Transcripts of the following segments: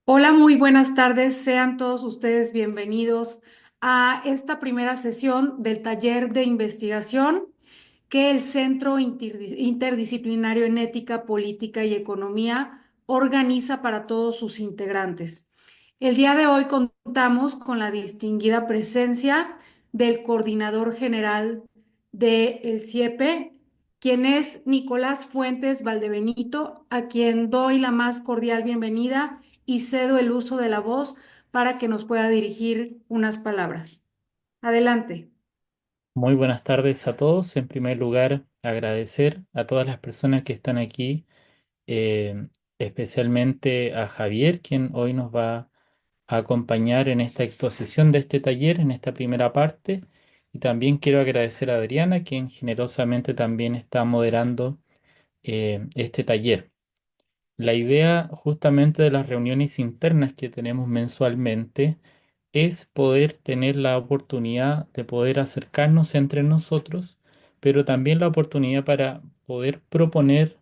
Hola, muy buenas tardes. Sean todos ustedes bienvenidos a esta primera sesión del taller de investigación que el Centro Interdisciplinario en Ética, Política y Economía organiza para todos sus integrantes. El día de hoy contamos con la distinguida presencia del coordinador general del CIEPE, quien es Nicolás Fuentes Valdebenito, a quien doy la más cordial bienvenida y cedo el uso de la voz para que nos pueda dirigir unas palabras. Adelante. Muy buenas tardes a todos. En primer lugar, agradecer a todas las personas que están aquí, eh, especialmente a Javier, quien hoy nos va a acompañar en esta exposición de este taller, en esta primera parte. Y también quiero agradecer a Adriana, quien generosamente también está moderando este taller. La idea justamente de las reuniones internas que tenemos mensualmente es poder tener la oportunidad de poder acercarnos entre nosotros, pero también la oportunidad para poder proponer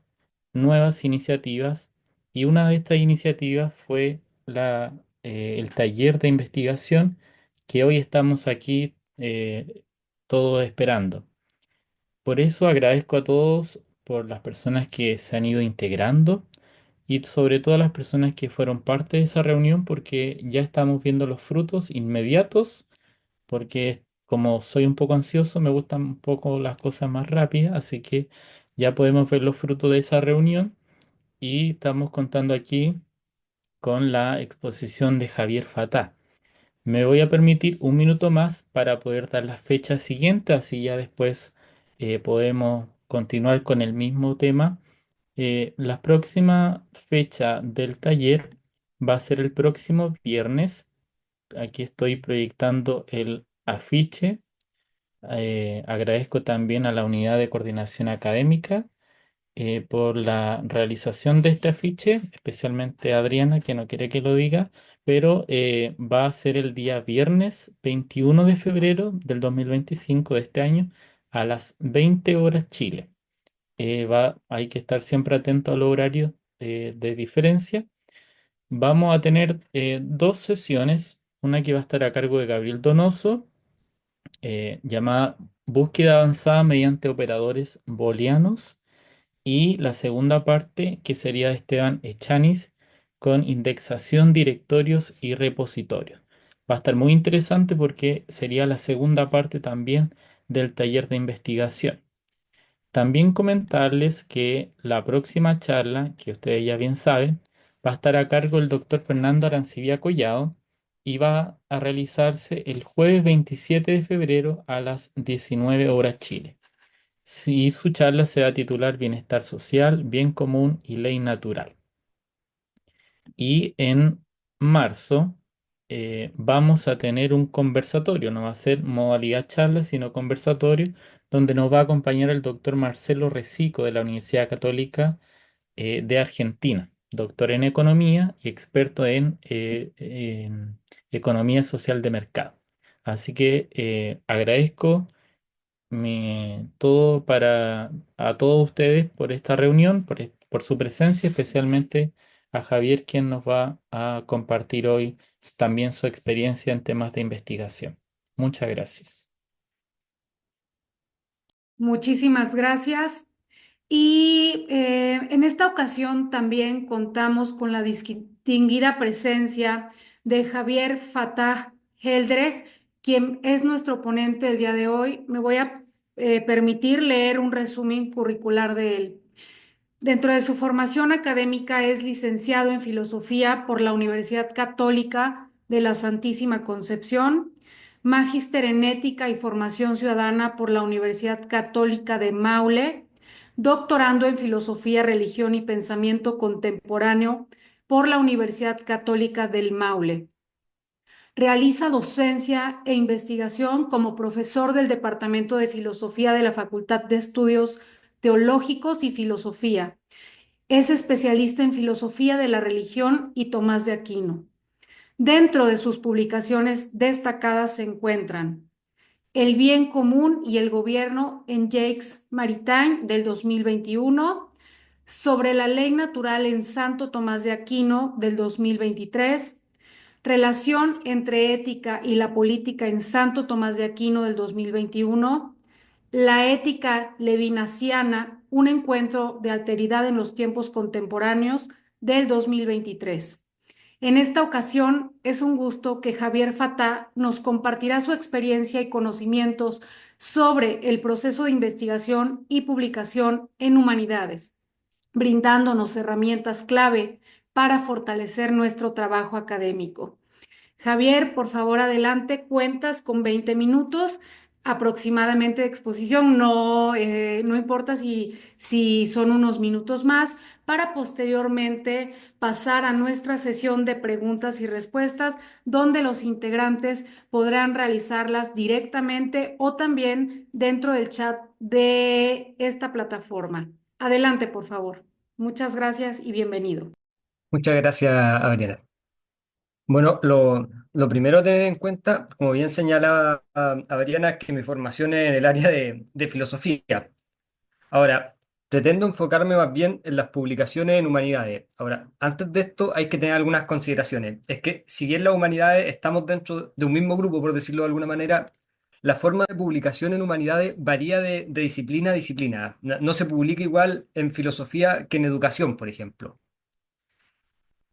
nuevas iniciativas. Y una de estas iniciativas fue el taller de investigación que hoy estamos aquí todos esperando. Por eso agradezco a todos por las personas que se han ido integrando y sobre todo a las personas que fueron parte de esa reunión porque ya estamos viendo los frutos inmediatos, porque como soy un poco ansioso, me gustan un poco las cosas más rápidas, así que ya podemos ver los frutos de esa reunión y estamos contando aquí con la exposición de Javier Fatá. Me voy a permitir un minuto más para poder dar la fecha siguiente, así ya después podemos continuar con el mismo tema. La próxima fecha del taller va a ser el próximo viernes. Aquí estoy proyectando el afiche. Agradezco también a la unidad de coordinación académica por la realización de este afiche, especialmente a Adriana, que no quiere que lo diga, pero va a ser el día viernes 21 de febrero del 2025 de este año a las 20 horas Chile. Hay que estar siempre atento al horario de diferencia. Vamos a tener dos sesiones, una que va a estar a cargo de Gabriel Donoso, llamada Búsqueda avanzada mediante operadores booleanos, y la segunda parte que sería de Esteban Echaniz con indexación, directorios y repositorios. Va a estar muy interesante porque sería la segunda parte también del taller de investigación. También comentarles que la próxima charla, que ustedes ya bien saben, va a estar a cargo del doctor Fernando Arancibia Collado y va a realizarse el jueves 27 de febrero a las 19 horas Chile. Sí, su charla se va a titular Bienestar Social, Bien Común y Ley Natural. Y en marzo vamos a tener un conversatorio, no va a ser modalidad charla, sino conversatorio, donde nos va a acompañar el doctor Marcelo Recico de la Universidad Católica de Argentina, doctor en economía y experto en economía social de mercado. Así que agradezco todo para a todos ustedes por esta reunión, por su presencia, especialmente a Javier, quien nos va a compartir hoy también su experiencia en temas de investigación. Muchas gracias. Muchísimas gracias. Y en esta ocasión también contamos con la distinguida presencia de Javier Fatah Geldres, quien es nuestro ponente el día de hoy. Me voy a permitir leer un resumen curricular de él. Dentro de su formación académica es licenciado en Filosofía por la Universidad Católica de la Santísima Concepción, magíster en Ética y Formación Ciudadana por la Universidad Católica de Maule, doctorando en Filosofía, Religión y Pensamiento Contemporáneo por la Universidad Católica del Maule. Realiza docencia e investigación como profesor del Departamento de Filosofía de la Facultad de Estudios Teológicos y Filosofía. Es especialista en filosofía de la religión y Tomás de Aquino. Dentro de sus publicaciones destacadas se encuentran El bien común y el gobierno en Jacques Maritain del 2021, sobre la ley natural en Santo Tomás de Aquino del 2023, relación entre ética y la política en Santo Tomás de Aquino del 2021, la ética levinasiana, un encuentro de alteridad en los tiempos contemporáneos del 2023. En esta ocasión es un gusto que Javier Fatah nos compartirá su experiencia y conocimientos sobre el proceso de investigación y publicación en humanidades, brindándonos herramientas clave para fortalecer nuestro trabajo académico. Javier, por favor, adelante, cuentas con 20 minutos aproximadamente de exposición, no, no importa si son unos minutos más, para posteriormente pasar a nuestra sesión de preguntas y respuestas, donde los integrantes podrán realizarlas directamente o también dentro del chat de esta plataforma. Adelante, por favor. Muchas gracias y bienvenido. Muchas gracias, Adriana. Bueno, lo primero a tener en cuenta, como bien señala Adriana, es que mi formación es en el área de filosofía. Ahora, pretendo enfocarme más bien en las publicaciones en humanidades. Ahora, antes de esto hay que tener algunas consideraciones. Es que si bien las humanidades estamos dentro de un mismo grupo, por decirlo de alguna manera, la forma de publicación en humanidades varía de disciplina a disciplina. No se publica igual en filosofía que en educación, por ejemplo.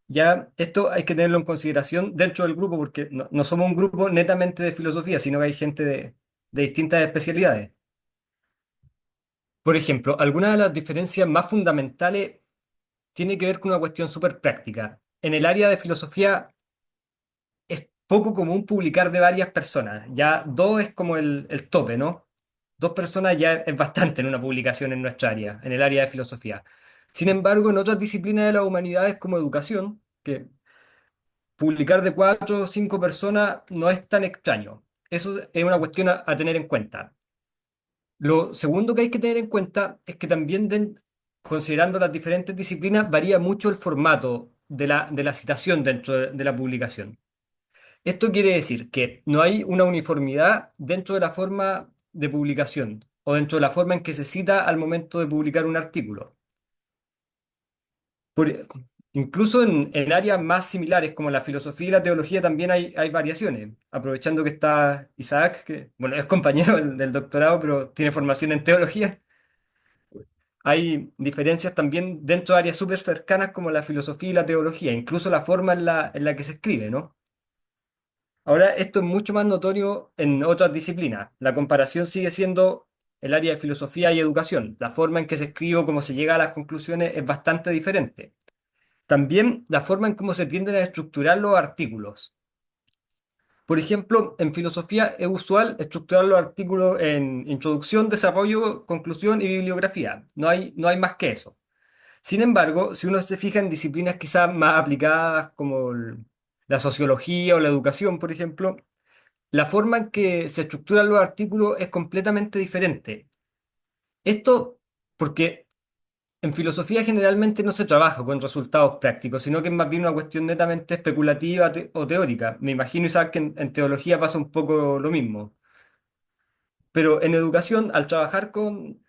Ya esto hay que tenerlo en consideración dentro del grupo porque no somos un grupo netamente de filosofía, sino que hay gente de distintas especialidades. Por ejemplo, algunas de las diferencias más fundamentales tiene que ver con una cuestión súper práctica. En el área de filosofía es poco común publicar de varias personas. Ya dos es como el tope, ¿no? Dos personas ya es bastante en una publicación en nuestra área, en el área de filosofía. Sin embargo, en otras disciplinas de las humanidades como educación, que publicar de cuatro o cinco personas no es tan extraño. Eso es una cuestión a tener en cuenta. Lo segundo que hay que tener en cuenta es que también, considerando las diferentes disciplinas, varía mucho el formato de la citación dentro de la publicación. Esto quiere decir que no hay una uniformidad dentro de la forma de publicación o dentro de la forma en que se cita al momento de publicar un artículo. Por- Incluso en áreas más similares como la filosofía y la teología también hay variaciones. Aprovechando que está Isaac, que bueno, es compañero del doctorado, pero tiene formación en teología, hay diferencias también dentro de áreas súper cercanas como la filosofía y la teología, incluso la forma en la que se escribe, ¿no? Ahora, esto es mucho más notorio en otras disciplinas. La comparación sigue siendo el área de filosofía y educación. La forma en que se escribe o cómo se llega a las conclusiones es bastante diferente. También la forma en cómo se tienden a estructurar los artículos. Por ejemplo, en filosofía es usual estructurar los artículos en introducción, desarrollo, conclusión y bibliografía. No hay más que eso. Sin embargo, si uno se fija en disciplinas quizás más aplicadas como la sociología o la educación, por ejemplo, la forma en que se estructuran los artículos es completamente diferente. Esto porque en filosofía generalmente no se trabaja con resultados prácticos, sino que es más bien una cuestión netamente especulativa o teórica. Me imagino, Isaac, que en teología pasa un poco lo mismo. Pero en educación, al trabajar con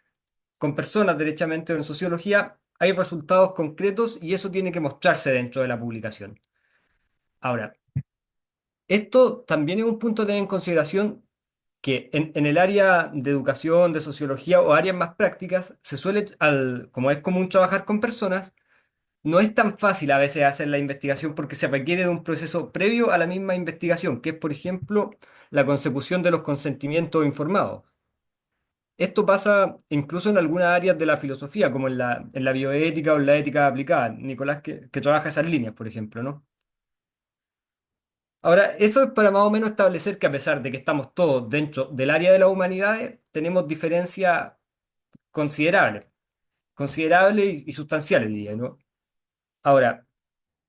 personas derechamente o en sociología, hay resultados concretos y eso tiene que mostrarse dentro de la publicación. Ahora, esto también es un punto a tener en consideración que en el área de educación, de sociología o áreas más prácticas, se suele, como es común trabajar con personas, no es tan fácil a veces hacer la investigación porque se requiere de un proceso previo a la misma investigación, que es, por ejemplo, la consecución de los consentimientos informados. Esto pasa incluso en algunas áreas de la filosofía, como en la bioética o en la ética aplicada. Nicolás, que trabaja esas líneas, por ejemplo, ¿no? Ahora, eso es para más o menos establecer que a pesar de que estamos todos dentro del área de las humanidades, tenemos diferencias considerables, considerables y sustanciales, diría, ¿no? Ahora,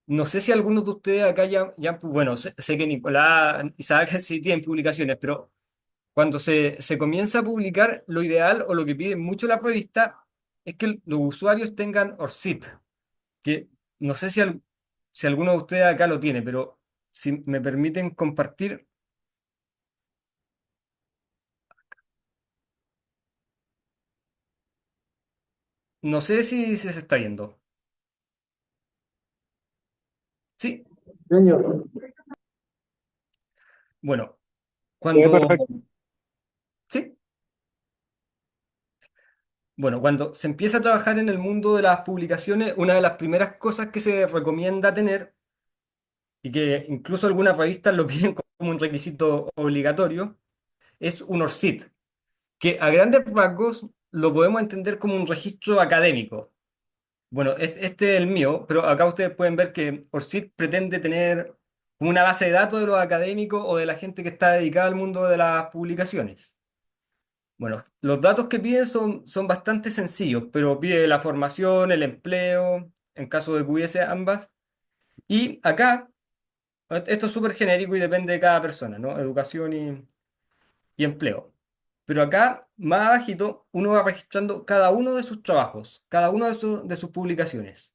no sé si algunos de ustedes acá bueno, sé que Nicolás, Isaac sí tienen publicaciones, pero cuando se comienza a publicar, lo ideal o lo que pide mucho la revista es que los usuarios tengan ORCID, que no sé si alguno de ustedes acá lo tiene, pero si me permiten compartir, No sé si se está viendo. Sí, Señor. bueno, Perfecto. cuando, sí, bueno, cuando se empieza a trabajar en el mundo de las publicaciones, una de las primeras cosas que se recomienda tener, y que incluso algunas revistas lo piden como un requisito obligatorio, es un ORCID, que a grandes rasgos lo podemos entender como un registro académico. Bueno, este es el mío, pero acá ustedes pueden ver que ORCID pretende tener como una base de datos de los académicos o de la gente que está dedicada al mundo de las publicaciones. Bueno, los datos que piden son bastante sencillos, pero pide la formación, el empleo, en caso de que hubiese ambas. Y acá, esto es súper genérico y depende de cada persona, ¿no? Educación y empleo. Pero acá, más abajito, uno va registrando cada uno de sus trabajos, cada uno de sus publicaciones.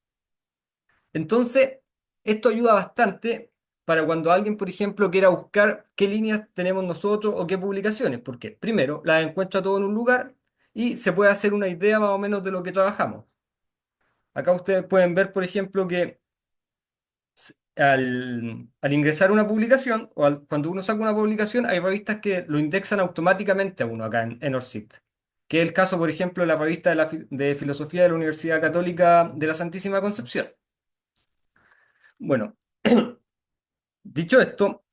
Entonces, esto ayuda bastante para cuando alguien, por ejemplo, quiera buscar qué líneas tenemos nosotros o qué publicaciones, porque primero las encuentra todo en un lugar y se puede hacer una idea más o menos de lo que trabajamos. Acá ustedes pueden ver, por ejemplo, que al ingresar una publicación o cuando uno saca una publicación, hay revistas que lo indexan automáticamente a uno acá en ORCID, que es el caso, por ejemplo, de la revista de Filosofía de la Universidad Católica de la Santísima Concepción. Bueno, dicho esto,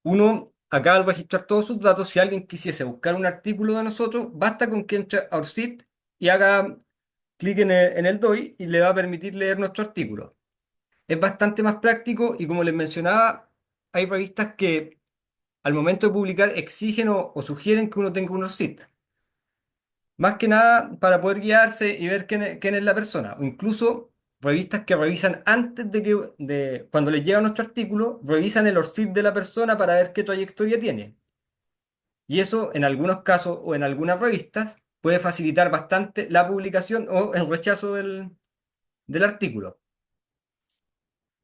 uno, acá al registrar todos sus datos, si alguien quisiese buscar un artículo de nosotros, basta con que entre a ORCID y haga clic en el DOI y le va a permitir leer nuestro artículo. Es bastante más práctico y como les mencionaba, hay revistas que al momento de publicar exigen o sugieren que uno tenga un ORCID. Más que nada para poder guiarse y ver quién es la persona. O incluso revistas que revisan antes cuando les llega nuestro artículo, revisan el ORCID de la persona para ver qué trayectoria tiene. Y eso, en algunos casos o en algunas revistas, puede facilitar bastante la publicación o el rechazo del artículo.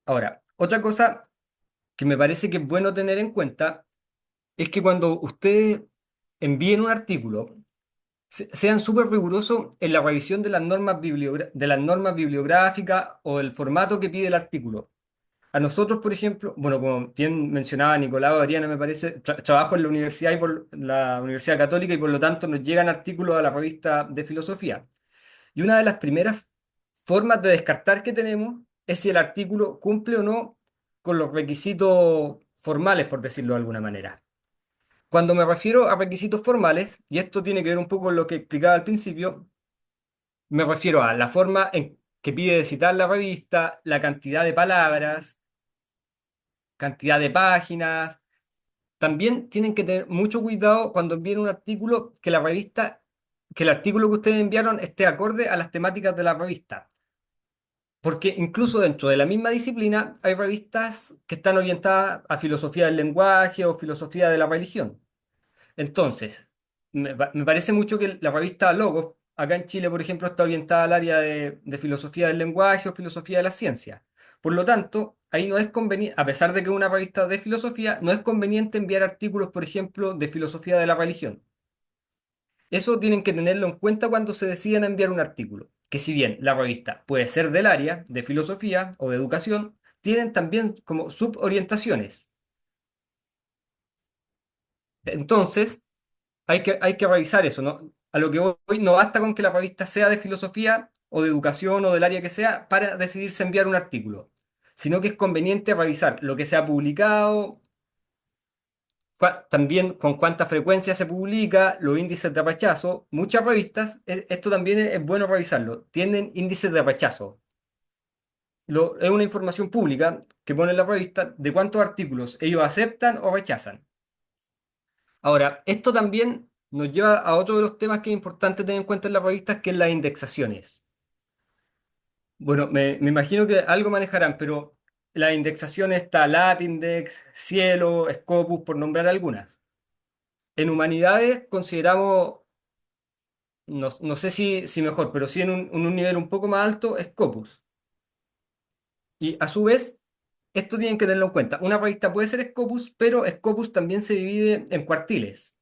Ahora, otra cosa que me parece que es bueno tener en cuenta es que cuando ustedes envíen un artículo, sean súper rigurosos en la revisión de las de las normas bibliográficas o el formato que pide el artículo. A nosotros, por ejemplo, bueno, como bien mencionaba Nicolau Ariana, me parece, trabajo en la universidad y por la Universidad Católica y por lo tanto nos llegan artículos a la revista de filosofía. Y una de las primeras formas de descartar que tenemos es si el artículo cumple o no con los requisitos formales, por decirlo de alguna manera. Cuando me refiero a requisitos formales, y esto tiene que ver un poco con lo que explicaba al principio, me refiero a la forma en que pide de citar la revista, la cantidad de palabras, cantidad de páginas. También tienen que tener mucho cuidado cuando envíen un artículo que el artículo que ustedes enviaron esté acorde a las temáticas de la revista. Porque incluso dentro de la misma disciplina hay revistas que están orientadas a filosofía del lenguaje o filosofía de la religión. Entonces, me parece mucho que la revista Logos, acá en Chile, por ejemplo, está orientada al área de filosofía del lenguaje o filosofía de la ciencia. Por lo tanto, ahí no es conveniente, a pesar de que es una revista de filosofía, no es conveniente enviar artículos, por ejemplo, de filosofía de la religión. Eso tienen que tenerlo en cuenta cuando se deciden enviar un artículo, que si bien la revista puede ser del área de filosofía o de educación, tienen también como suborientaciones. Entonces, hay que revisar eso, ¿no? A lo que hoy no basta con que la revista sea de filosofía o de educación o del área que sea para decidirse enviar un artículo, sino que es conveniente revisar lo que se ha publicado, también con cuánta frecuencia se publica, los índices de rechazo. Muchas revistas, esto también es bueno revisarlo, tienen índices de rechazo. Es una información pública que pone la revista de cuántos artículos ellos aceptan o rechazan. Ahora, esto también nos lleva a otro de los temas que es importante tener en cuenta en las revistas, que es las indexaciones. Bueno, me imagino que algo manejarán, pero la indexación está Latindex, Cielo, Scopus, por nombrar algunas. En humanidades consideramos, no sé si mejor, pero sí en un nivel un poco más alto, Scopus. Y a su vez, esto tienen que tenerlo en cuenta. Una revista puede ser Scopus, pero Scopus también se divide en cuartiles,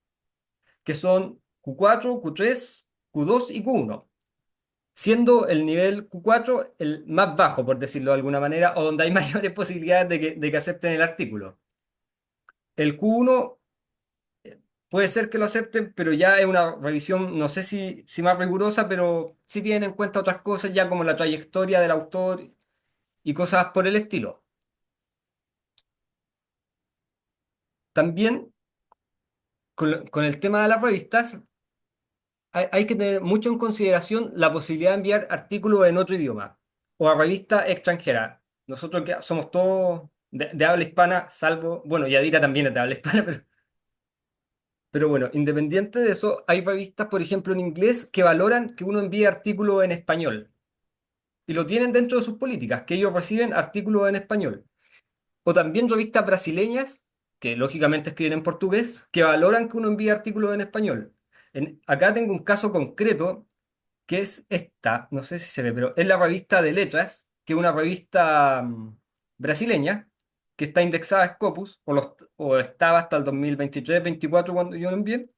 que son Q4, Q3, Q2 y Q1. siendo el nivel Q4 el más bajo, por decirlo de alguna manera, o donde hay mayores posibilidades de que acepten el artículo. El Q1 puede ser que lo acepten, pero ya es una revisión, no sé si más rigurosa, pero sí tienen en cuenta otras cosas ya como la trayectoria del autor y cosas por el estilo. También con el tema de las revistas, hay que tener mucho en consideración la posibilidad de enviar artículos en otro idioma o a revistas extranjeras. Nosotros que somos todos de habla hispana, salvo, bueno, Yadira también es de habla hispana, pero bueno, independiente de eso, hay revistas, por ejemplo, en inglés que valoran que uno envíe artículos en español y lo tienen dentro de sus políticas, que ellos reciben artículos en español. O también revistas brasileñas, que lógicamente escriben en portugués, que valoran que uno envíe artículos en español. Acá tengo un caso concreto que es esta, no sé si se ve, pero es la revista de Letras, que es una revista brasileña, que está indexada a Scopus, o estaba hasta el 2023-24 cuando yo lo envié,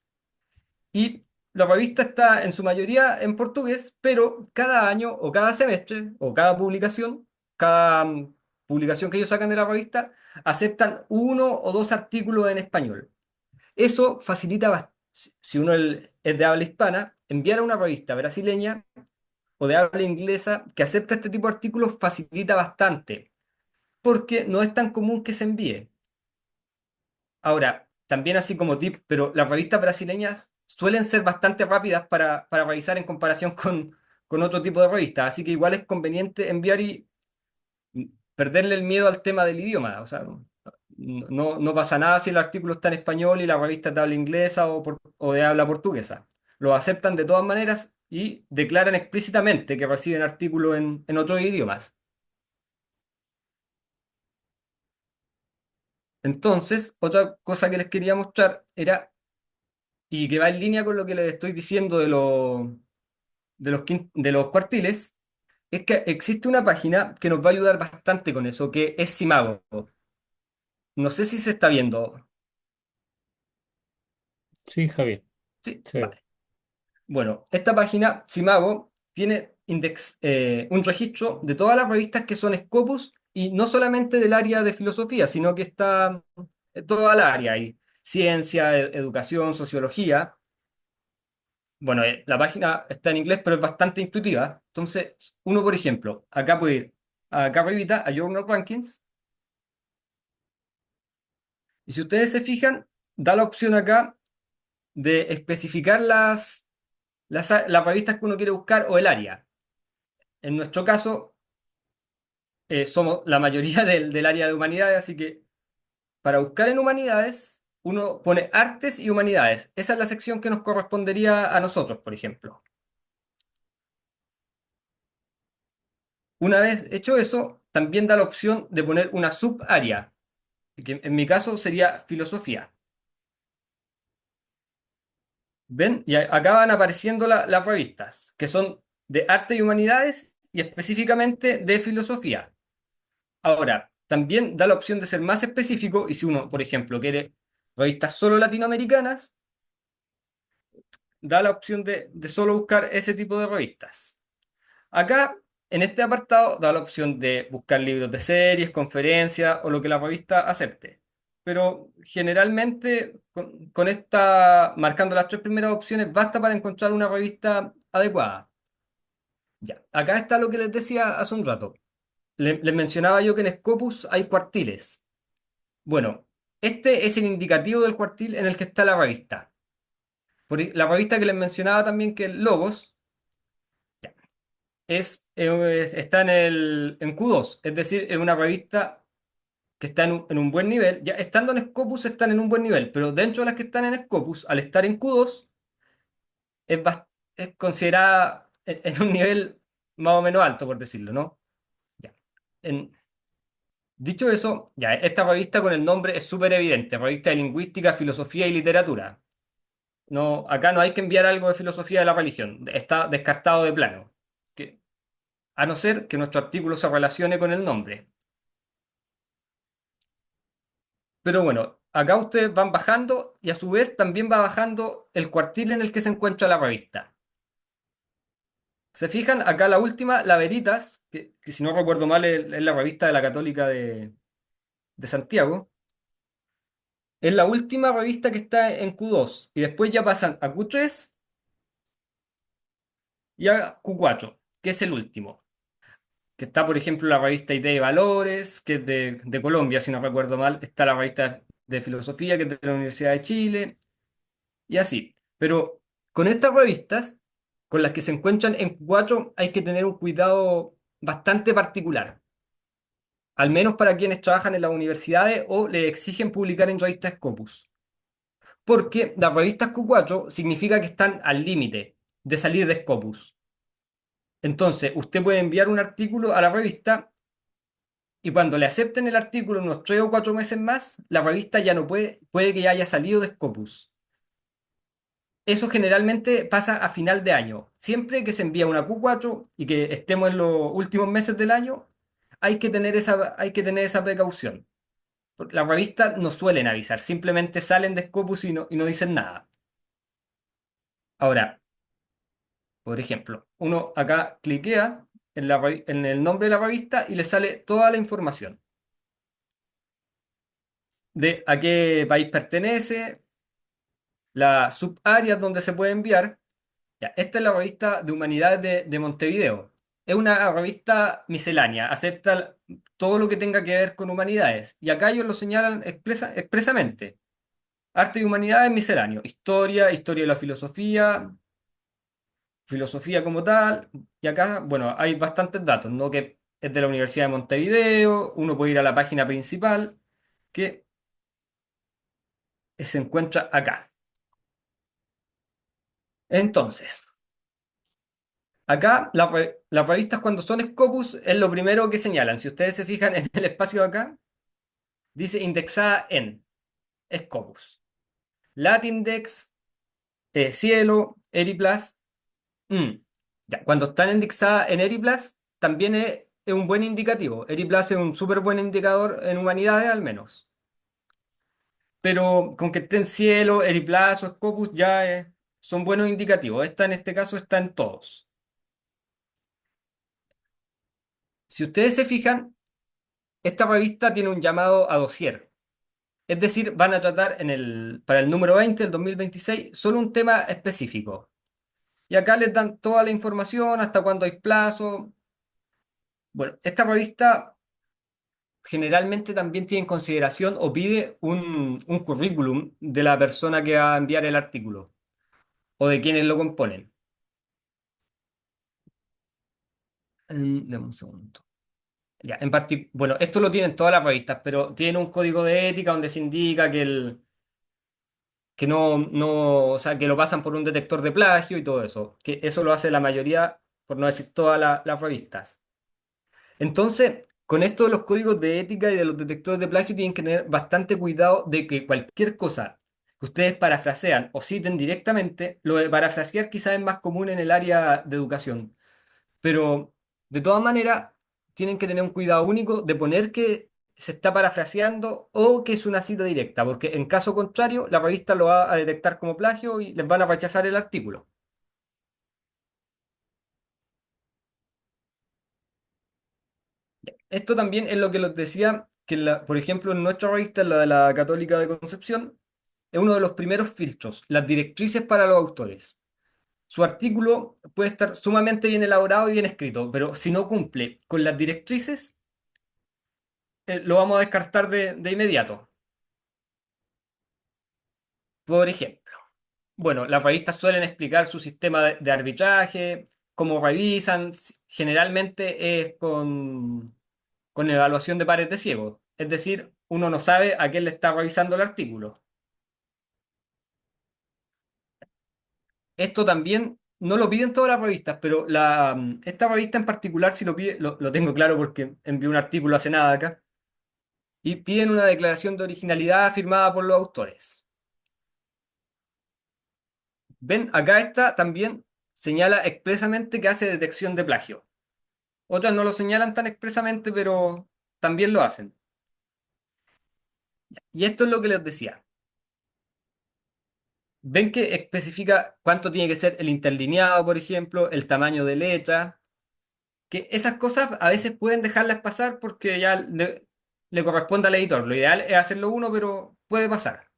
y la revista está en su mayoría en portugués, pero cada año o cada semestre o cada publicación, cada publicación que ellos sacan de la revista, aceptan uno o dos artículos en español. Eso facilita, si uno es de habla hispana, enviar a una revista brasileña o de habla inglesa que acepta este tipo de artículos facilita bastante, porque no es tan común que se envíe. Ahora, también así como tip, pero las revistas brasileñas suelen ser bastante rápidas para revisar en comparación con otro tipo de revistas, así que igual es conveniente enviar y perderle el miedo al tema del idioma. O sea, no pasa nada si el artículo está en español y la revista es de habla inglesa o de habla portuguesa. Lo aceptan de todas maneras y declaran explícitamente que reciben artículos en otros idiomas. Entonces, otra cosa que les quería mostrar era, y que va en línea con lo que les estoy diciendo de los cuartiles, es que existe una página que nos va a ayudar bastante con eso, que es Simago. No sé si se está viendo. Sí, Javier. Sí, Sí. vale. Bueno, esta página, Simago, tiene un registro de todas las revistas que son Scopus y no solamente del área de filosofía, sino que está en toda la área. Hay ciencia, educación, sociología. Bueno, la página está en inglés, pero es bastante intuitiva. Entonces, uno, por ejemplo, acá puede ir acá arribita a Journal Rankings. Y si ustedes se fijan, da la opción acá de especificar las revistas que uno quiere buscar o el área. En nuestro caso, somos la mayoría del área de humanidades, así que para buscar en humanidades, uno pone artes y humanidades. Esa es la sección que nos correspondería a nosotros, por ejemplo. Una vez hecho eso, también da la opción de poner una subárea, que en mi caso sería filosofía. ¿Ven? Y acá van apareciendo las revistas, que son de arte y humanidades y específicamente de filosofía. Ahora, también da la opción de ser más específico y si uno, por ejemplo, quiere revistas solo latinoamericanas, da la opción de solo buscar ese tipo de revistas. Acá, en este apartado, da la opción de buscar libros de series, conferencias o lo que la revista acepte. Pero generalmente, con esta, marcando las tres primeras opciones, basta para encontrar una revista adecuada. Ya, acá está lo que les decía hace un rato. Les mencionaba yo que en Scopus hay cuartiles. Bueno, este es el indicativo del cuartil en el que está la revista. La revista que les mencionaba también, que es Logos, está en Q2, es decir, es una revista que está en un buen nivel. Ya estando en Scopus están en un buen nivel, pero dentro de las que están en Scopus, al estar en Q2, es considerada en un nivel más o menos alto, por decirlo, ¿no? Ya. En- Dicho eso, ya esta revista con el nombre es súper evidente, revista de lingüística, filosofía y literatura. No, acá no hay que enviar algo de filosofía de la religión, está descartado de plano. Que, a no ser que nuestro artículo se relacione con el nombre. Pero bueno, acá ustedes van bajando y a su vez también va bajando el cuartil en el que se encuentra la revista. Se fijan, acá la última, La Veritas, que si no recuerdo mal es la revista de la Católica de Santiago, es la última revista que está en Q2 y después ya pasan a Q3 y a Q4, que es el último. Que está, por ejemplo, la revista IT de Valores, que es de Colombia, si no recuerdo mal. Está la revista de Filosofía, que es de la Universidad de Chile, y así. Pero con estas revistas, con las que se encuentran en Q4, hay que tener un cuidado bastante particular. Al menos para quienes trabajan en las universidades o le exigen publicar en revistas Scopus. Porque las revistas Q4 significa que están al límite de salir de Scopus. Entonces, usted puede enviar un artículo a la revista y cuando le acepten el artículo unos 3 o 4 meses más, la revista ya no puede que ya haya salido de Scopus. Eso generalmente pasa a final de año. Siempre que se envía una Q4 y que estemos en los últimos meses del año, hay que tener esa precaución. Las revistas no suelen avisar, simplemente salen de Scopus y no dicen nada. Ahora, por ejemplo, uno acá cliquea en el nombre de la revista y le sale toda la información de a qué país pertenece, las subáreas donde se puede enviar. Ya, esta es la revista de Humanidades de Montevideo. Es una revista miscelánea, acepta todo lo que tenga que ver con humanidades. Y acá ellos lo señalan expresamente. Arte y humanidades misceláneo. Historia, historia de la filosofía, filosofía como tal. Y acá, bueno, hay bastantes datos, ¿no? Que es de la Universidad de Montevideo. Uno puede ir a la página principal que se encuentra acá. Entonces, acá las revistas cuando son Scopus es lo primero que señalan. Si ustedes se fijan en el espacio de acá, dice indexada en Scopus. Latindex, Cielo, Eriplus. mm. Ya, cuando están indexadas en Eriplus, también es un buen indicativo. Eriplus es un súper buen indicador en humanidades al menos. Pero con que esté en Cielo, Eriplus o Scopus ya son buenos indicativos. Esta en este caso está en todos. Si ustedes se fijan, esta revista tiene un llamado a dossier. Es decir, van a tratar para el número 20 del 2026 solo un tema específico. Y acá les dan toda la información, hasta cuándo hay plazo. Bueno, esta revista generalmente también tiene en consideración o pide un currículum de la persona que va a enviar el artículo o de quienes lo componen. Dame un segundo. Ya, bueno, esto lo tienen todas las revistas, pero tiene un código de ética donde se indica que no, o sea, que lo pasan por un detector de plagio y todo eso, que eso lo hace la mayoría, por no decir todas las revistas. Entonces, con esto de los códigos de ética y de los detectores de plagio tienen que tener bastante cuidado de que cualquier cosa que ustedes parafrasean o citen directamente, lo de parafrasear quizás es más común en el área de educación, pero de todas maneras tienen que tener un cuidado único de poner que se está parafraseando o que es una cita directa, porque en caso contrario la revista lo va a detectar como plagio y les van a rechazar el artículo. Esto también es lo que les decía, que por ejemplo en nuestra revista, la de la Católica de Concepción, es uno de los primeros filtros, las directrices para los autores. Su artículo puede estar sumamente bien elaborado y bien escrito, pero si no cumple con las directrices, lo vamos a descartar de inmediato. Por ejemplo, bueno, las revistas suelen explicar su sistema de arbitraje, cómo revisan, generalmente es con evaluación de pares de ciego. Es decir, uno no sabe a quién le está revisando el artículo. Esto también no lo piden todas las revistas, pero esta revista en particular sí lo pide, lo tengo claro porque envié un artículo hace nada acá, y piden una declaración de originalidad firmada por los autores. Ven, acá esta también señala expresamente que hace detección de plagio. Otras no lo señalan tan expresamente, pero también lo hacen. Y esto es lo que les decía. ven que especifica cuánto tiene que ser el interlineado, por ejemplo, el tamaño de letra, que esas cosas a veces pueden dejarlas pasar porque ya le corresponde al editor. Lo ideal es hacerlo uno, pero puede pasar.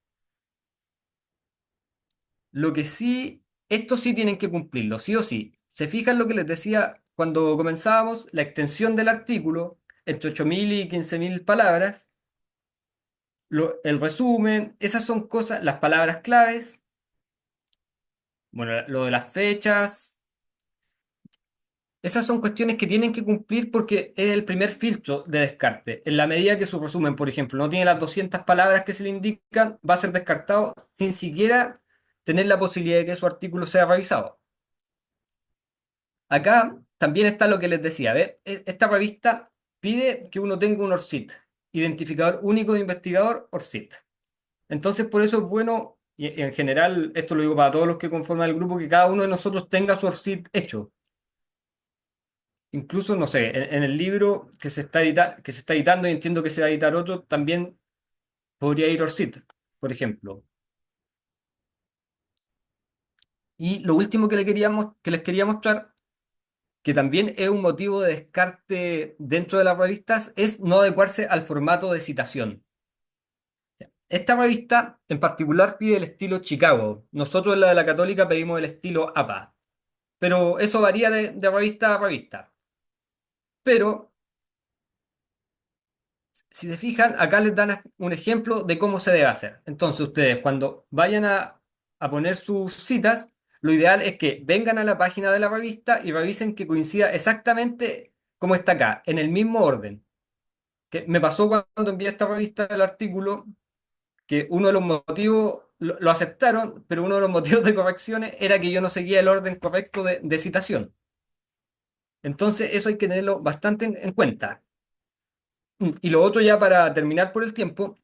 Lo que sí, esto sí tienen que cumplirlo, sí o sí. ¿Se fijan lo que les decía cuando comenzábamos? La extensión del artículo entre 8.000 y 15.000 palabras, el resumen, esas son cosas, las palabras claves, bueno, lo de las fechas, esas son cuestiones que tienen que cumplir porque es el primer filtro de descarte. En la medida que su resumen, por ejemplo, no tiene las 200 palabras que se le indican, va a ser descartado sin siquiera tener la posibilidad de que su artículo sea revisado. Acá también está lo que les decía, ¿ve? Esta revista pide que uno tenga un ORCID, identificador único de investigador, ORCID. Entonces, por eso es bueno, y en general, esto lo digo para todos los que conforman el grupo, que cada uno de nosotros tenga su ORCID hecho. Incluso, no sé, en el libro que se está editando y entiendo que se va a editar otro, también podría ir ORCID, por ejemplo. Y lo último que les quería mostrar, que también es un motivo de descarte dentro de las revistas, es no adecuarse al formato de citación. Esta revista en particular pide el estilo Chicago. Nosotros en la de la Católica pedimos el estilo APA. Pero eso varía de revista a revista. Pero, si se fijan, acá les dan un ejemplo de cómo se debe hacer. Entonces, ustedes cuando vayan a poner sus citas, lo ideal es que vengan a la página de la revista y revisen que coincida exactamente como está acá, en el mismo orden. Que me pasó cuando envié esta revista el artículo, que uno de los motivos, lo aceptaron, pero uno de los motivos de correcciones era que yo no seguía el orden correcto de citación. Entonces, eso hay que tenerlo bastante en cuenta. Y lo otro ya para terminar por el tiempo,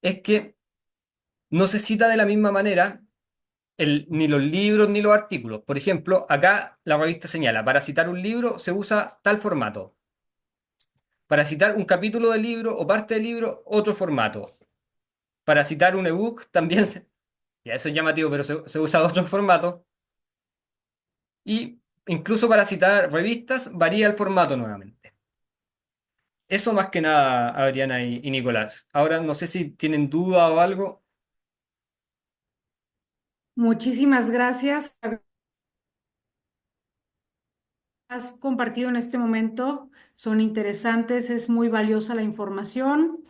es que no se cita de la misma manera ni los libros ni los artículos. Por ejemplo, acá la revista señala, para citar un libro se usa tal formato. Para citar un capítulo del libro o parte del libro, otro formato. Para citar un ebook también ya eso es llamativo, pero se usa otro formato. Y incluso para citar revistas varía el formato nuevamente. Eso más que nada, Adriana y Nicolás. Ahora no sé si tienen duda o algo. Muchísimas gracias. Has compartido en este momento son interesantes, es muy valiosa la información.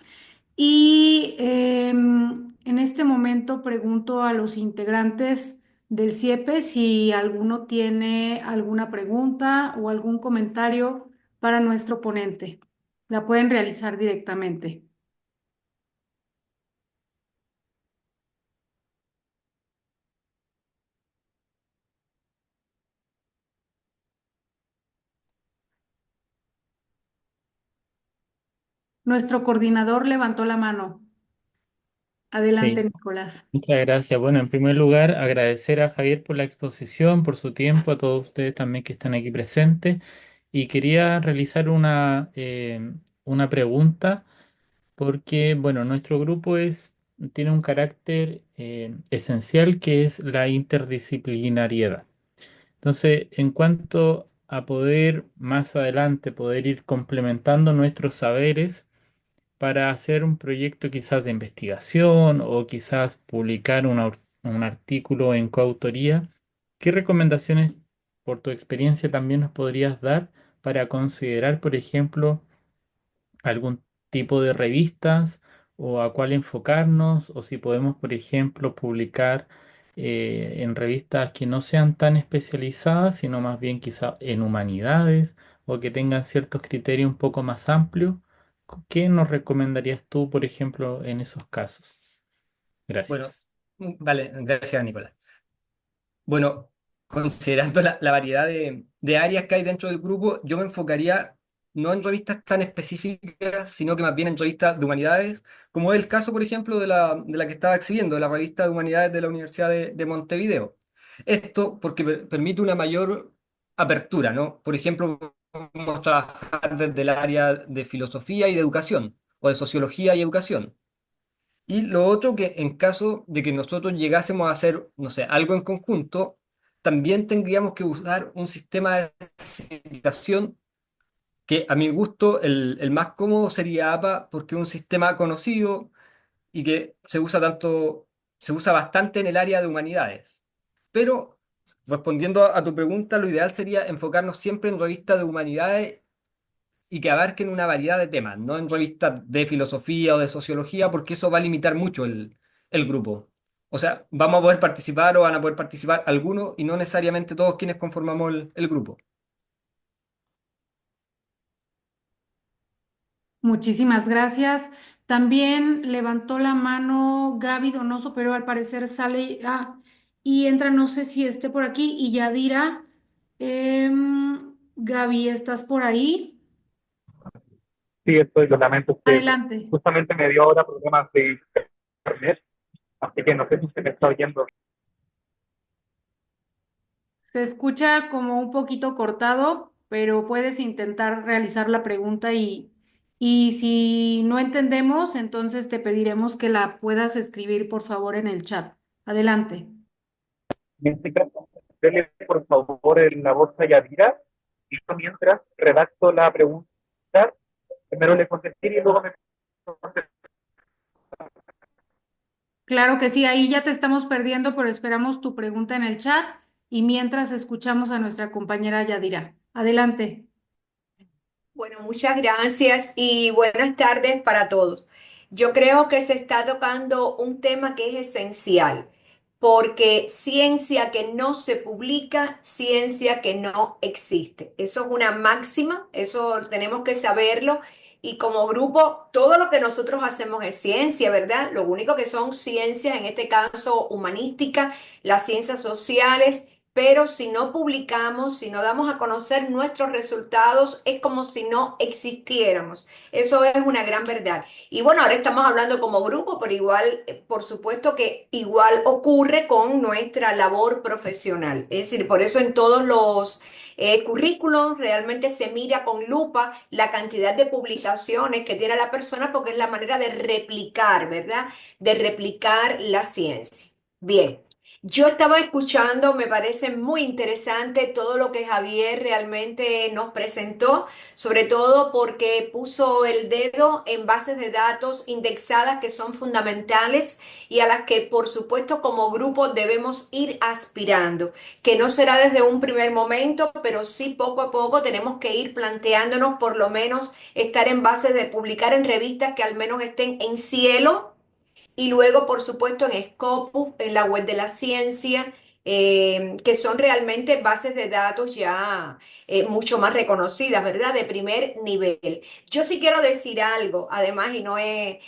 Y en este momento pregunto a los integrantes del CIEPE si alguno tiene alguna pregunta o algún comentario para nuestro ponente. La pueden realizar directamente. Nuestro coordinador levantó la mano. Adelante, Sí, Nicolás. muchas gracias. Bueno, en primer lugar, agradecer a Javier por la exposición, por su tiempo, a todos ustedes también que están aquí presentes. Y quería realizar una pregunta porque, bueno, nuestro grupo tiene un carácter esencial que es la interdisciplinariedad. Entonces, en cuanto a poder más adelante poder ir complementando nuestros saberes para hacer un proyecto quizás de investigación o quizás publicar un artículo en coautoría, ¿qué recomendaciones por tu experiencia también nos podrías dar para considerar, por ejemplo, algún tipo de revistas o a cuál enfocarnos, o si podemos, por ejemplo, publicar en revistas que no sean tan especializadas, sino más bien quizá en humanidades o que tengan ciertos criterios un poco más amplios? ¿Qué nos recomendarías tú, por ejemplo, en esos casos? Bueno, Gracias. vale, gracias, Nicolás. Bueno, considerando la variedad de áreas que hay dentro del grupo, yo me enfocaría no en revistas tan específicas, sino que más bien en revistas de humanidades, como es el caso, por ejemplo, de la que estaba exhibiendo, de la revista de humanidades de la Universidad de Montevideo. Esto porque permite una mayor apertura, ¿no? Por ejemplo, podemos trabajar desde el área de filosofía y de educación, o de sociología y educación. Y lo otro que en caso de que nosotros llegásemos a hacer, no sé, algo en conjunto, también tendríamos que usar un sistema de citación que a mi gusto el más cómodo sería APA porque es un sistema conocido y que se usa bastante en el área de humanidades. Pero respondiendo a tu pregunta, lo ideal sería enfocarnos siempre en revistas de humanidades y que abarquen una variedad de temas, no en revistas de filosofía o de sociología, porque eso va a limitar mucho el grupo. O sea, vamos a poder participar o van a poder participar algunos y no necesariamente todos quienes conformamos el grupo. Muchísimas gracias. También levantó la mano Gaby Donoso, pero al parecer sale y entra, no sé si esté por aquí, y Yadira. Gaby, ¿estás por ahí? Sí, estoy, lo lamento, que Adelante. justamente me dio ahora problemas de internet, así que no sé si se me está oyendo. Se escucha como un poquito cortado, pero puedes intentar realizar la pregunta y si no entendemos, entonces te pediremos que la puedas escribir, por favor, en el chat. Adelante. En este caso, dele por favor en la voz a Yadira, y yo mientras redacto la pregunta, primero le contesté y luego me contesté. Claro que sí, ahí ya te estamos perdiendo, pero esperamos tu pregunta en el chat y mientras escuchamos a nuestra compañera Yadira. Adelante. Bueno, muchas gracias y buenas tardes para todos. Yo creo que se está tocando un tema que es esencial, porque ciencia que no se publica, ciencia que no existe. Eso es una máxima, eso tenemos que saberlo. Y como grupo, todo lo que nosotros hacemos es ciencia, ¿verdad? Lo único que son ciencias, en este caso humanística, las ciencias sociales. Pero si no publicamos, si no damos a conocer nuestros resultados, es como si no existiéramos. Eso es una gran verdad. Y bueno, ahora estamos hablando como grupo, pero igual, por supuesto que igual ocurre con nuestra labor profesional. Es decir, por eso en todos los currículos realmente se mira con lupa la cantidad de publicaciones que tiene la persona porque es la manera de replicar, ¿verdad? De replicar la ciencia. Bien. Yo estaba escuchando, me parece muy interesante todo lo que Javier realmente nos presentó, sobre todo porque puso el dedo en bases de datos indexadas que son fundamentales y a las que por supuesto como grupo debemos ir aspirando, que no será desde un primer momento, pero sí poco a poco tenemos que ir planteándonos por lo menos estar en bases de publicar en revistas que al menos estén en cielo y luego, por supuesto, en Scopus, en la web de la ciencia, que son realmente bases de datos ya mucho más reconocidas, ¿verdad? De primer nivel. Yo sí quiero decir algo, además, y no es,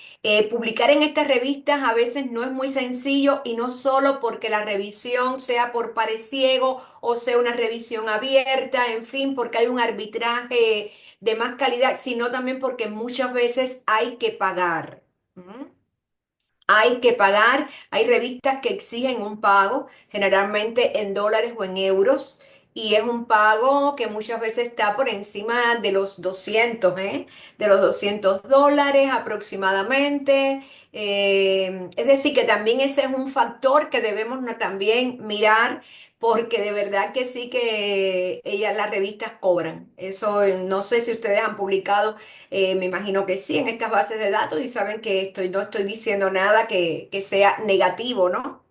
publicar en estas revistas a veces no es muy sencillo y no solo porque la revisión sea por pares ciego o sea una revisión abierta, en fin, porque hay un arbitraje de más calidad, sino también porque muchas veces hay que pagar. ¿Mm? Hay que pagar, hay revistas que exigen un pago, generalmente en dólares o en euros, y es un pago que muchas veces está por encima de los 200, ¿eh? De los $200 aproximadamente. Es decir, que también ese es un factor que debemos también mirar, porque de verdad que sí que las revistas cobran. Eso no sé si ustedes han publicado me imagino que sí, en estas bases de datos y saben que no estoy diciendo nada que sea negativo, ¿no?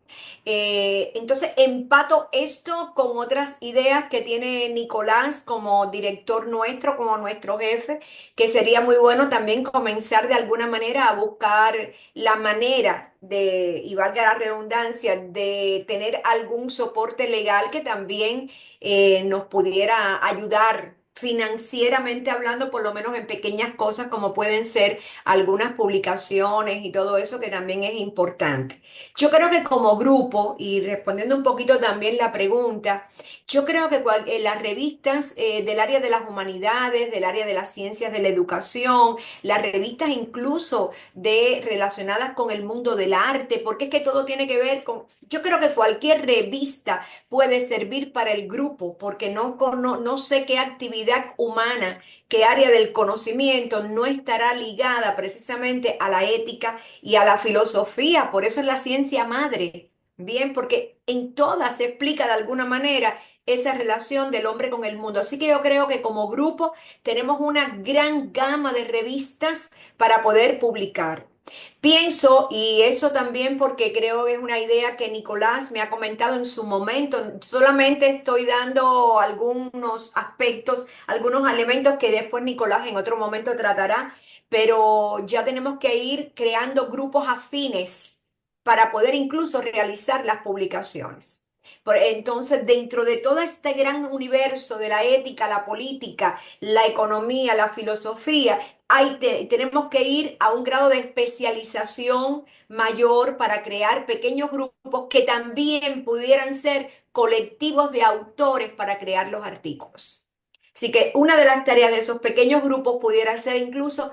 Entonces, empato esto con otras ideas que tiene Nicolás como director nuestro, como nuestro jefe, que sería muy bueno también comenzar de alguna manera a buscar la manera de, y valga la redundancia, de tener algún soporte legal que también nos pudiera ayudar financieramente hablando, por lo menos en pequeñas cosas como pueden ser algunas publicaciones y todo eso que también es importante. Yo creo que como grupo, y respondiendo un poquito también la pregunta, yo creo que las revistas del área de las humanidades, del área de las ciencias de la educación, las revistas incluso de relacionadas con el mundo del arte, porque es que todo tiene que ver con, yo creo que cualquier revista puede servir para el grupo, porque no sé qué actividad actividad humana, qué área del conocimiento no estará ligada precisamente a la ética y a la filosofía. Por eso es la ciencia madre. Bien, porque en todas se explica de alguna manera esa relación del hombre con el mundo. Así que yo creo que como grupo tenemos una gran gama de revistas para poder publicar. Pienso, y eso también porque creo que es una idea que Nicolás me ha comentado en su momento, solamente estoy dando algunos aspectos, algunos elementos que después Nicolás en otro momento tratará, pero ya tenemos que ir creando grupos afines para poder incluso realizar las publicaciones. Entonces, dentro de todo este gran universo de la ética, la política, la economía, la filosofía, tenemos que ir a un grado de especialización mayor para crear pequeños grupos que también pudieran ser colectivos de autores para crear los artículos. Así que una de las tareas de esos pequeños grupos pudiera ser incluso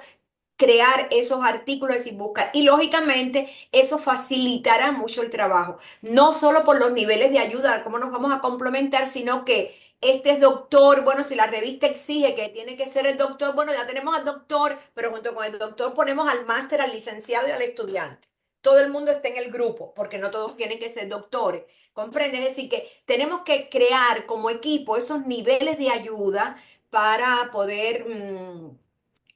crear esos artículos y buscar. Y lógicamente eso facilitará mucho el trabajo, no solo por los niveles de ayuda, cómo nos vamos a complementar, sino que este es doctor, bueno, si la revista exige que tiene que ser el doctor, bueno, ya tenemos al doctor, pero junto con el doctor ponemos al máster, al licenciado y al estudiante. Todo el mundo está en el grupo, porque no todos tienen que ser doctores. ¿Comprendes? Es decir, que tenemos que crear como equipo esos niveles de ayuda para poder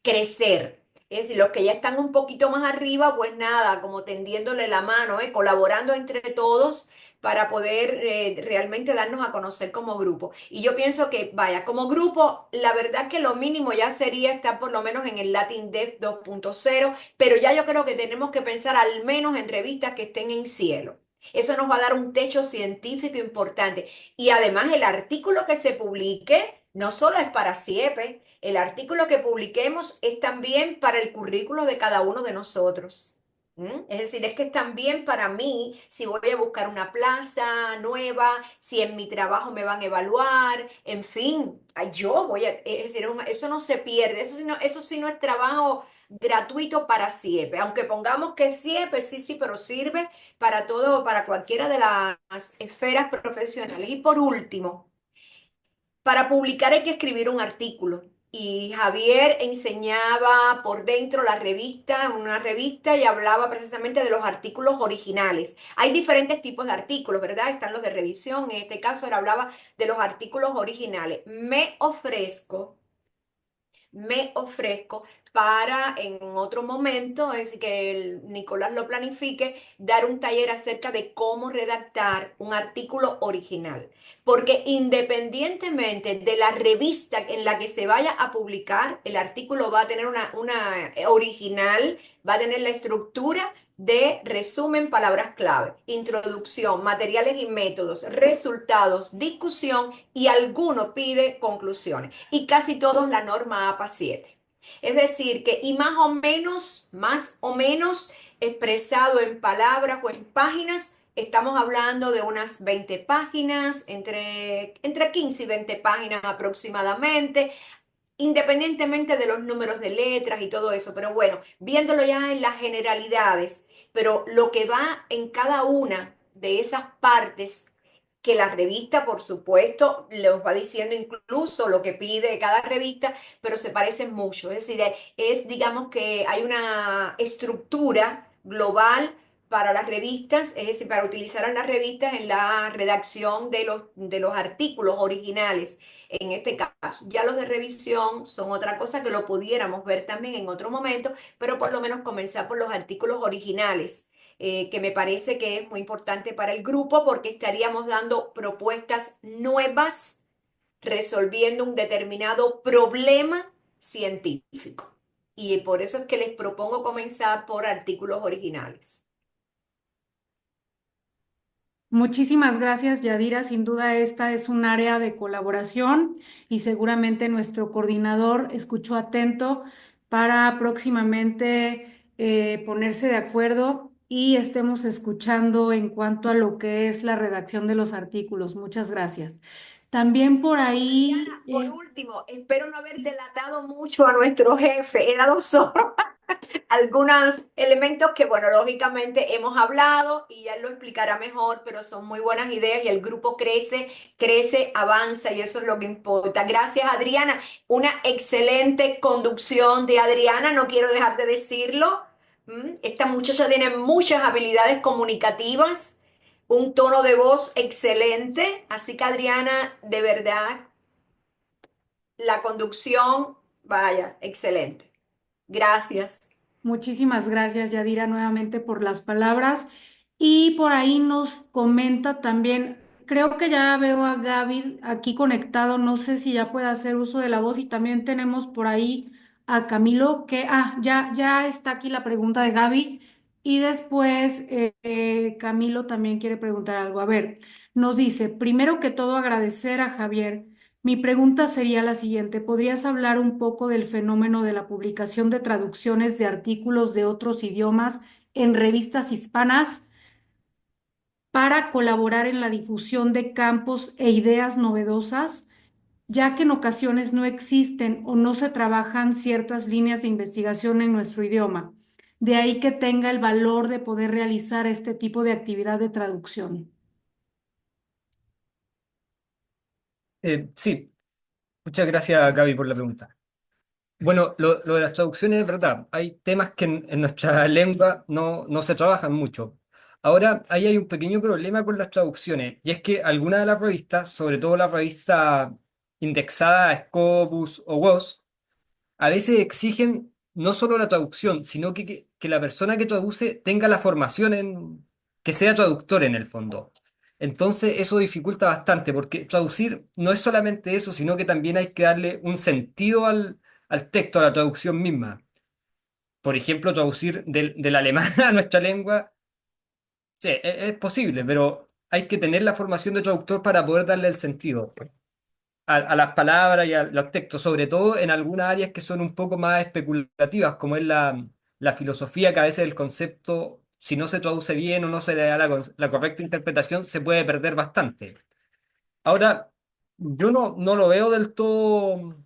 crecer. Es decir, los que ya están un poquito más arriba, pues nada, como tendiéndole la mano, colaborando entre todos para poder realmente darnos a conocer como grupo. Y yo pienso que, vaya, como grupo, la verdad que lo mínimo ya sería estar por lo menos en el Latin Dev 2.0, pero ya yo creo que tenemos que pensar al menos en revistas que estén en cielo. Eso nos va a dar un techo científico importante. Y además el artículo que se publique no solo es para CIEPE, el artículo que publiquemos es también para el currículo de cada uno de nosotros. Es decir, es que es también para mí, si voy a buscar una plaza nueva, si en mi trabajo me van a evaluar, en fin, yo voy a, es decir, eso no se pierde, eso sí no es trabajo gratuito para CIEPE, aunque pongamos que CIEPE, sí, sí, pero sirve para todo, para cualquiera de las esferas profesionales. Y por último, para publicar hay que escribir un artículo. Y Javier enseñaba por dentro la revista, una revista, y hablaba precisamente de los artículos originales. Hay diferentes tipos de artículos, ¿verdad? Están los de revisión. En este caso él hablaba de los artículos originales. Me ofrezco para en otro momento, es decir, que Nicolás lo planifique, dar un taller acerca de cómo redactar un artículo original. Porque independientemente de la revista en la que se vaya a publicar, el artículo va a tener una original, va a tener la estructura de resumen, palabras clave, introducción, materiales y métodos, resultados, discusión y alguno pide conclusiones. Y casi todos la norma APA 7. Es decir, que y más o menos expresado en palabras o en páginas, estamos hablando de unas 20 páginas, entre 15 y 20 páginas aproximadamente, independientemente de los números de letras y todo eso, pero bueno, viéndolo ya en las generalidades, pero lo que va en cada una de esas partes que la revista, por supuesto, les va diciendo incluso lo que pide cada revista, pero se parecen mucho. Es decir, digamos que hay una estructura global para las revistas, es decir, para utilizar a las revistas en la redacción de los artículos originales. En este caso, ya los de revisión son otra cosa que lo pudiéramos ver también en otro momento, pero por lo menos comenzar por los artículos originales, que me parece que es muy importante para el grupo porque estaríamos dando propuestas nuevas resolviendo un determinado problema científico. Y por eso es que les propongo comenzar por artículos originales. Muchísimas gracias, Yadira. Sin duda, esta es un área de colaboración y seguramente nuestro coordinador escuchó atento para próximamente ponerse de acuerdo y estemos escuchando en cuanto a lo que es la redacción de los artículos. Muchas gracias. También por Adriana, ahí, por último, espero no haber delatado mucho a nuestro jefe. He dado solo algunos elementos que, bueno, lógicamente hemos hablado y ya él lo explicará mejor, pero son muy buenas ideas y el grupo crece, crece, avanza y eso es lo que importa. Gracias, Adriana. Una excelente conducción de Adriana, no quiero dejar de decirlo. Esta muchacha tiene muchas habilidades comunicativas, un tono de voz excelente, así que Adriana, de verdad, la conducción, vaya, excelente. Gracias. muchísimas gracias, Yadira, nuevamente por las palabras. Y por ahí nos comenta también, creo que ya veo a Gaby aquí conectado, no sé si ya puede hacer uso de la voz y también tenemos por ahí a Camilo, que, ya está aquí la pregunta de Gaby. Y después Camilo también quiere preguntar algo. A ver, nos dice, primero que todo agradecer a Javier. Mi pregunta sería la siguiente. ¿Podrías hablar un poco del fenómeno de la publicación de traducciones de artículos de otros idiomas en revistas hispanas para colaborar en la difusión de campos e ideas novedosas, ya que en ocasiones no existen o no se trabajan ciertas líneas de investigación en nuestro idioma? De ahí que tenga el valor de poder realizar este tipo de actividad de traducción. Sí, muchas gracias, Gaby, por la pregunta. Bueno, lo de las traducciones es verdad. Hay temas que en nuestra lengua no se trabajan mucho. Ahora, ahí hay un pequeño problema con las traducciones, y es que algunas de las revistas, sobre todo la revista indexada a Scopus o WOS, a veces exigen no solo la traducción, sino que la persona que traduce tenga la formación que sea traductor en el fondo. Entonces eso dificulta bastante, porque traducir no es solamente eso, sino que también hay que darle un sentido al texto, a la traducción misma. Por ejemplo, traducir del alemán a nuestra lengua, sí, es posible, pero hay que tener la formación de traductor para poder darle el sentido a las palabras y a los textos, sobre todo en algunas áreas que son un poco más especulativas, como es la filosofía, que a veces el concepto, si no se traduce bien o no se le da la correcta interpretación, se puede perder bastante. Ahora, yo no lo veo del todo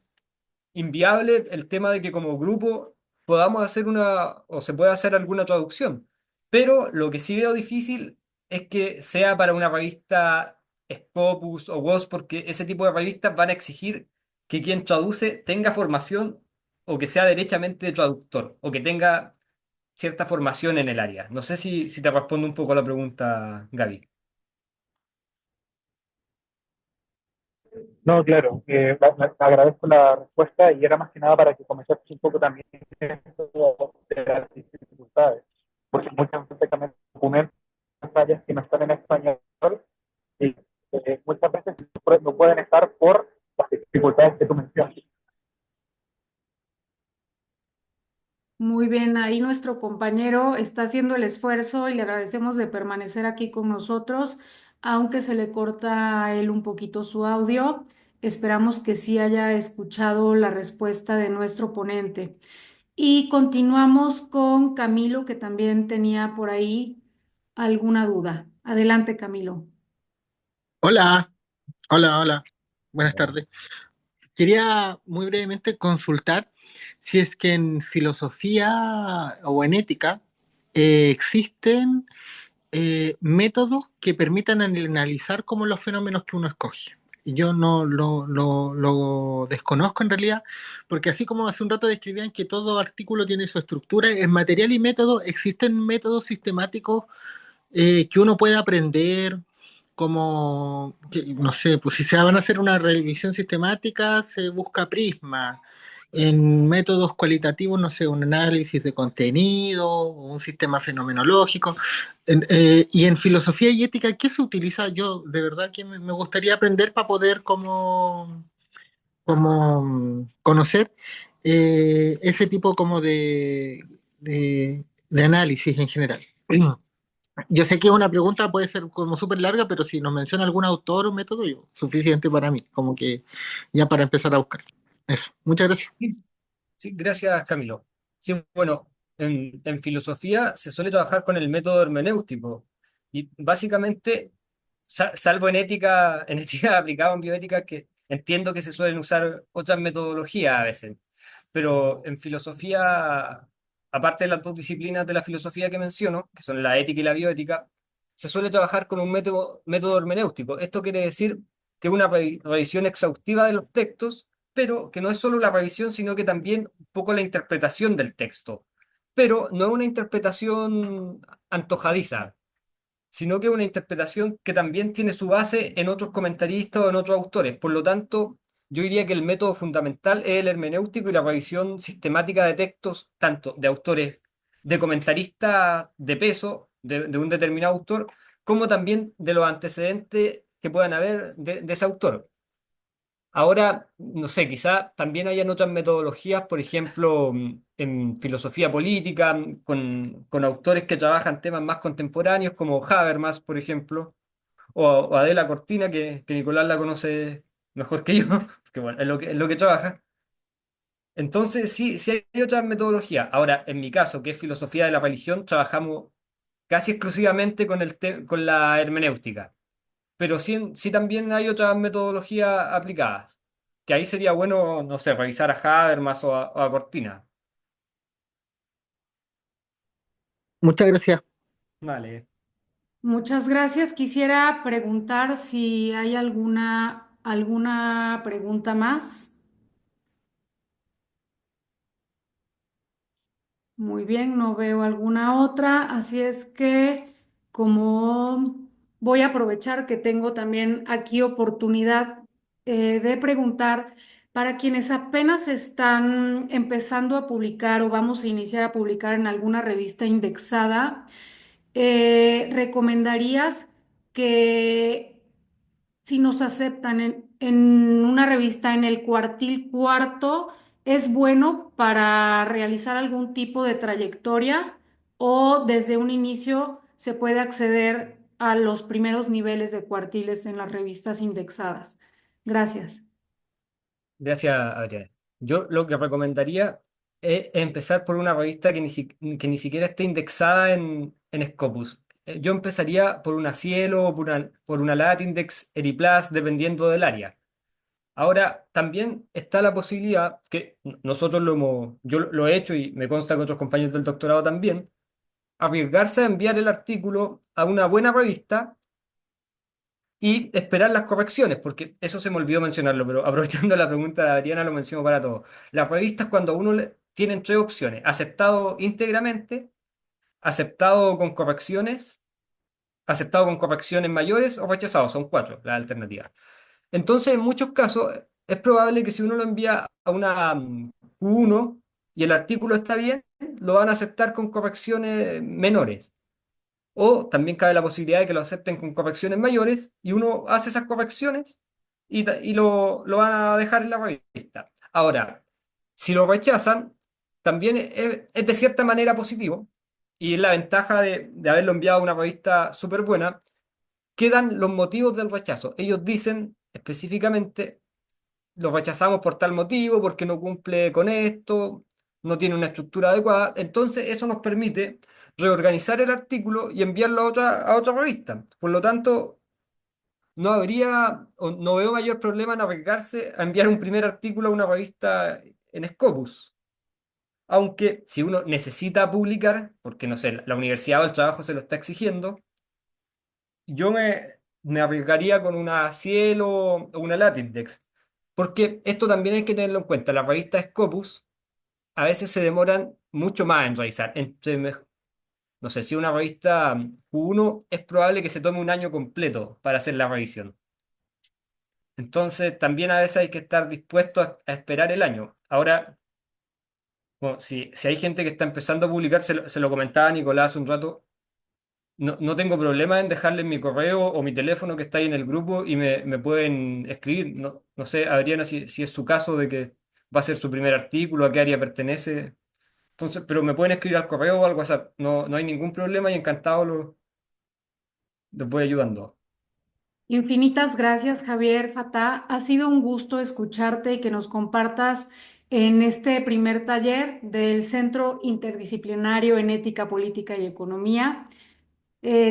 inviable el tema de que como grupo podamos hacer o se pueda hacer alguna traducción. Pero lo que sí veo difícil es que sea para una revista Scopus o WOS, porque ese tipo de revistas van a exigir que quien traduce tenga formación o que sea derechamente traductor o que tenga cierta formación en el área. No sé si te respondo un poco a la pregunta, Gaby. No, claro, agradezco la respuesta y era más que nada para que comenzases un poco también esto de las dificultades, porque muchas veces también documentos áreas que no están en español y muchas veces no pueden estar por las dificultades que tú mencionas. Muy bien, ahí nuestro compañero está haciendo el esfuerzo y le agradecemos de permanecer aquí con nosotros, aunque se le corta a él un poquito su audio. Esperamos que sí haya escuchado la respuesta de nuestro ponente. Y continuamos con Camilo, que también tenía por ahí alguna duda. Adelante, Camilo. Hola, hola, buenas tardes. Quería muy brevemente consultar si es que en filosofía o en ética existen métodos que permitan analizar como los fenómenos que uno escoge. Yo no lo desconozco en realidad, porque así como hace un rato describían que todo artículo tiene su estructura, en material y método existen métodos sistemáticos que uno puede aprender, como, no sé, pues si se van a hacer una revisión sistemática, se busca prisma. En métodos cualitativos, no sé, un análisis de contenido, un sistema fenomenológico. Y en filosofía y ética, ¿qué se utiliza? Yo de verdad que me gustaría aprender para poder como conocer ese tipo como de análisis en general. Yo sé que una pregunta puede ser como súper larga, pero si nos menciona algún autor o método, yo, suficiente para mí, como que ya para empezar a buscar. Eso, muchas gracias. Sí, gracias, Camilo. Sí, bueno, en filosofía se suele trabajar con el método hermenéutico y básicamente salvo en ética aplicada en bioética, que entiendo que se suelen usar otras metodologías a veces. Pero en filosofía, aparte de las dos disciplinas de la filosofía que menciono, que son la ética y la bioética, se suele trabajar con un método hermenéutico. Esto quiere decir que una revisión exhaustiva de los textos, pero que no es solo la revisión, sino que también un poco la interpretación del texto. Pero no es una interpretación antojadiza, sino que es una interpretación que también tiene su base en otros comentaristas o en otros autores. Por lo tanto, yo diría que el método fundamental es el hermenéutico y la revisión sistemática de textos, tanto de autores, de comentaristas de peso, de un determinado autor, como también de los antecedentes que puedan haber de ese autor. Ahora, no sé, quizá también hayan otras metodologías, por ejemplo, en filosofía política, con autores que trabajan temas más contemporáneos, como Habermas, por ejemplo, o Adela Cortina, que Nicolás la conoce mejor que yo, porque bueno, es lo que trabaja. Entonces, sí, sí hay otras metodologías. Ahora, en mi caso, que es filosofía de la religión, trabajamos casi exclusivamente con la hermenéutica, pero sí, sí también hay otras metodologías aplicadas, que ahí sería bueno, no sé, revisar a Habermas o a Cortina. Muchas gracias. Vale. Muchas gracias. Quisiera preguntar si hay alguna pregunta más. Muy bien, no veo alguna otra, así es que como voy a aprovechar que tengo también aquí oportunidad de preguntar para quienes apenas están empezando a publicar o vamos a iniciar a publicar en alguna revista indexada, ¿recomendarías que si nos aceptan en una revista en el cuartil cuarto, es bueno para realizar algún tipo de trayectoria o desde un inicio se puede acceder a los primeros niveles de cuartiles en las revistas indexadas? Gracias. Gracias, Adriana. Yo lo que recomendaría es empezar por una revista que ni siquiera esté indexada en Scopus. Yo empezaría por una Cielo o por una Latindex, Eriplus, dependiendo del área. Ahora, también está la posibilidad, que nosotros yo lo he hecho y me consta que otros compañeros del doctorado también, arriesgarse a enviar el artículo a una buena revista y esperar las correcciones, porque eso se me olvidó mencionarlo, pero aprovechando la pregunta de Adriana lo menciono para todos. Las revistas cuando tienen tres opciones: aceptado íntegramente, aceptado con correcciones, aceptado con correcciones mayores o rechazado. Son cuatro las alternativas. Entonces, en muchos casos, es probable que si uno lo envía a una Q1 y el artículo está bien, lo van a aceptar con correcciones menores. O también cabe la posibilidad de que lo acepten con correcciones mayores y uno hace esas correcciones y lo van a dejar en la revista. Ahora, si lo rechazan, también es de cierta manera positivo y es la ventaja de haberlo enviado a una revista súper buena. Quedan los motivos del rechazo. Ellos dicen específicamente: lo rechazamos por tal motivo, porque no cumple con esto, no tiene una estructura adecuada. Entonces, eso nos permite reorganizar el artículo y enviarlo a otra revista. Por lo tanto, no habría, o no veo mayor problema en arriesgarse a enviar un primer artículo a una revista en Scopus. Aunque si uno necesita publicar, porque no sé, la universidad o el trabajo se lo está exigiendo, me arriesgaría con una Cielo o una Latindex. Porque esto también hay que tenerlo en cuenta. Las revistas Scopus a veces se demoran mucho más en revisar. No sé, si una revista Q1 es probable que se tome un año completo para hacer la revisión. Entonces también a veces hay que estar dispuesto a esperar el año. Ahora, bueno, si hay gente que está empezando a publicar, se lo comentaba Nicolás hace un rato. No tengo problema en dejarles mi correo o mi teléfono que está ahí en el grupo y me pueden escribir. No sé, Adriana, si es su caso de que va a ser su primer artículo, a qué área pertenece. Entonces, pero me pueden escribir al correo o al WhatsApp. No hay ningún problema y encantado los voy ayudando. Infinitas gracias, Javier Fatah. Ha sido un gusto escucharte y que nos compartas en este primer taller del Centro Interdisciplinario en Ética, Política y Economía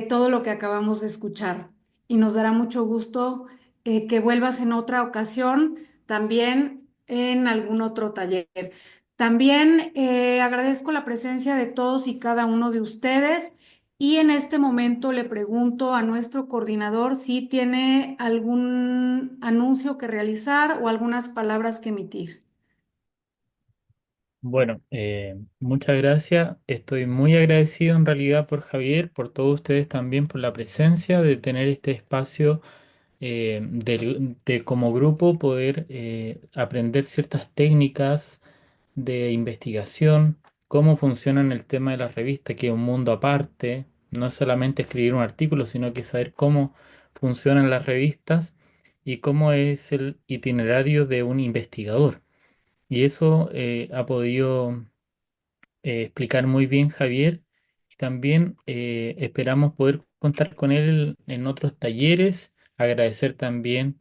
todo lo que acabamos de escuchar. y nos dará mucho gusto que vuelvas en otra ocasión, también en algún otro taller. También agradezco la presencia de todos y cada uno de ustedes y en este momento le pregunto a nuestro coordinador si tiene algún anuncio que realizar o algunas palabras que emitir. Bueno, muchas gracias. Estoy muy agradecido en realidad por Javier, por todos ustedes también, por la presencia de tener este espacio de como grupo poder aprender ciertas técnicas de investigación, cómo funcionan el tema de la revista, que es un mundo aparte, no es solamente escribir un artículo, sino que saber cómo funcionan las revistas y cómo es el itinerario de un investigador. Y eso ha podido explicar muy bien Javier y también esperamos poder contar con él en otros talleres. Agradecer también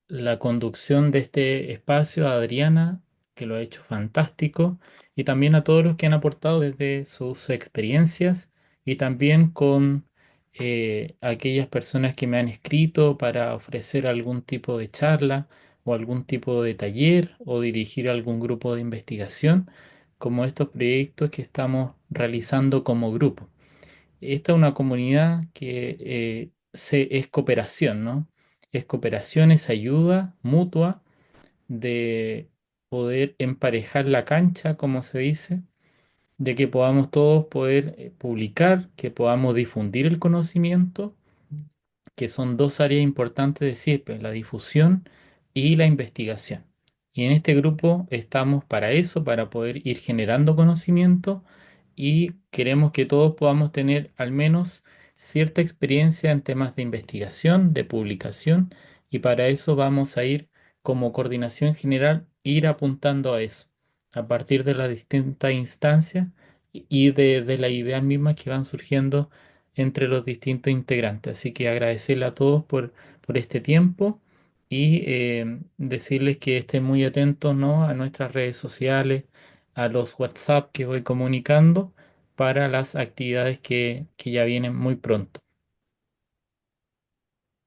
la conducción de este espacio a Adriana, que lo ha hecho fantástico, y también a todos los que han aportado desde sus experiencias y también con aquellas personas que me han escrito para ofrecer algún tipo de charla o algún tipo de taller o dirigir algún grupo de investigación como estos proyectos que estamos realizando como grupo. Esta es una comunidad que es cooperación, ¿no? Es cooperación, es ayuda mutua de poder emparejar la cancha, como se dice, de que podamos todos poder publicar, que podamos difundir el conocimiento, que son dos áreas importantes de CIEPE, la difusión y la investigación. Y en este grupo estamos para eso, para poder ir generando conocimiento y queremos que todos podamos tener al menos cierta experiencia en temas de investigación, de publicación, y para eso vamos a ir como coordinación general, ir apuntando a eso, a partir de las distintas instancias y de las ideas mismas que van surgiendo entre los distintos integrantes. Así que agradecerle a todos por este tiempo y decirles que estén muy atentos, ¿no?, a nuestras redes sociales, a los WhatsApp que voy comunicando para las actividades que ya vienen muy pronto.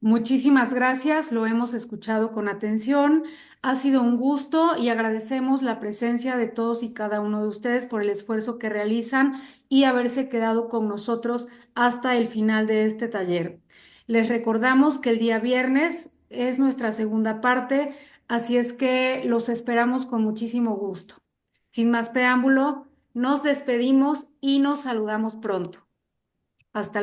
Muchísimas gracias, lo hemos escuchado con atención. Ha sido un gusto y agradecemos la presencia de todos y cada uno de ustedes por el esfuerzo que realizan y haberse quedado con nosotros hasta el final de este taller. Les recordamos que el día viernes es nuestra segunda parte, así es que los esperamos con muchísimo gusto. Sin más preámbulo, nos despedimos y nos saludamos pronto. Hasta